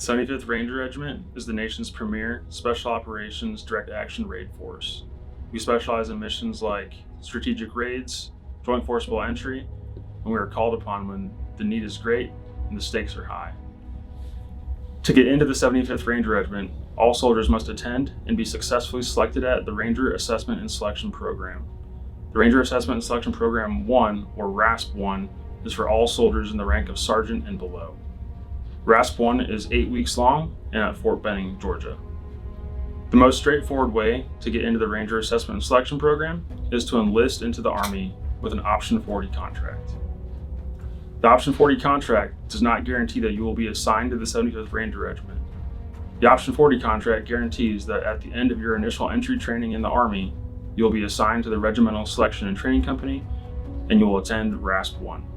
75th Ranger Regiment is the nation's premier Special Operations Direct Action Raid Force. We specialize in missions like strategic raids, joint forcible entry, and we are called upon when the need is great and the stakes are high. To get into the 75th Ranger Regiment, all soldiers must attend and be successfully selected at the Ranger Assessment and Selection Program. The Ranger Assessment and Selection Program 1, or RASP 1, is for all soldiers in the rank of sergeant and below. RASP 1 is 8 weeks long and at Fort Benning, Georgia. The most straightforward way to get into the Ranger Assessment and Selection Program is to enlist into the Army with an Option 40 contract. The Option 40 contract does not guarantee that you will be assigned to the 75th Ranger Regiment. The Option 40 contract guarantees that at the end of your initial entry training in the Army, you will be assigned to the Regimental Selection and Training Company and you will attend RASP 1.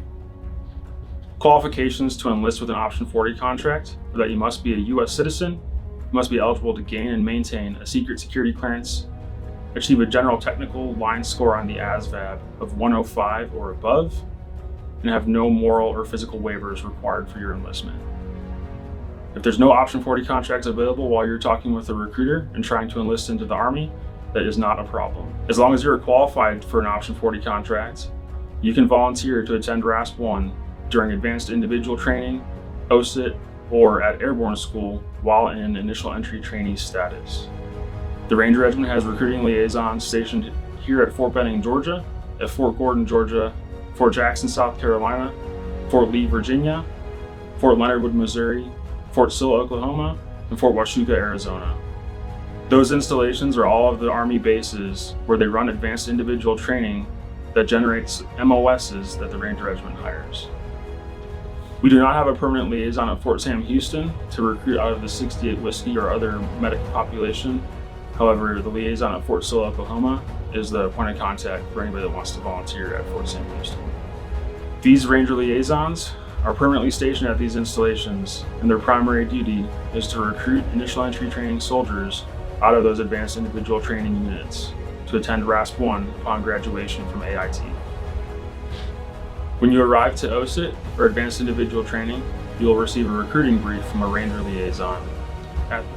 Qualifications to enlist with an Option 40 contract are that you must be a U.S. citizen, you must be eligible to gain and maintain a secret security clearance, achieve a general technical line score on the ASVAB of 105 or above, and have no moral or physical waivers required for your enlistment. If there's no Option 40 contracts available while you're talking with a recruiter and trying to enlist into the Army, that is not a problem. As long as you're qualified for an Option 40 contract, you can volunteer to attend RASP 1 during advanced individual training, OSIT, or at Airborne School while in initial entry trainee status. The Ranger Regiment has recruiting liaisons stationed here at Fort Benning, Georgia, at Fort Gordon, Georgia, Fort Jackson, South Carolina, Fort Lee, Virginia, Fort Leonard Wood, Missouri, Fort Sill, Oklahoma, and Fort Huachuca, Arizona. Those installations are all of the Army bases where they run advanced individual training that generates MOSs that the Ranger Regiment hires. We do not have a permanent liaison at Fort Sam Houston to recruit out of the 68 Whiskey or other medic population. However, the liaison at Fort Sill, Oklahoma is the point of contact for anybody that wants to volunteer at Fort Sam Houston. These Ranger liaisons are permanently stationed at these installations, and their primary duty is to recruit initial entry training soldiers out of those advanced individual training units to attend RASP 1 upon graduation from AIT. When you arrive to OSIT, or Advanced Individual Training, you will receive a recruiting brief from a Ranger liaison.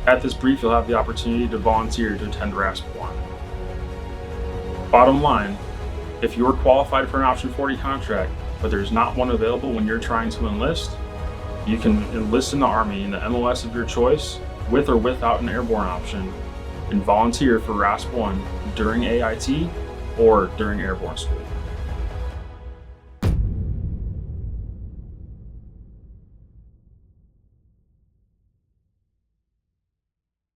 At this brief, you'll have the opportunity to volunteer to attend RASP 1. Bottom line, if you are qualified for an Option 40 contract, but there's not one available when you're trying to enlist, you can enlist in the Army in the MOS of your choice, with or without an airborne option, and volunteer for RASP 1 during AIT or during Airborne School.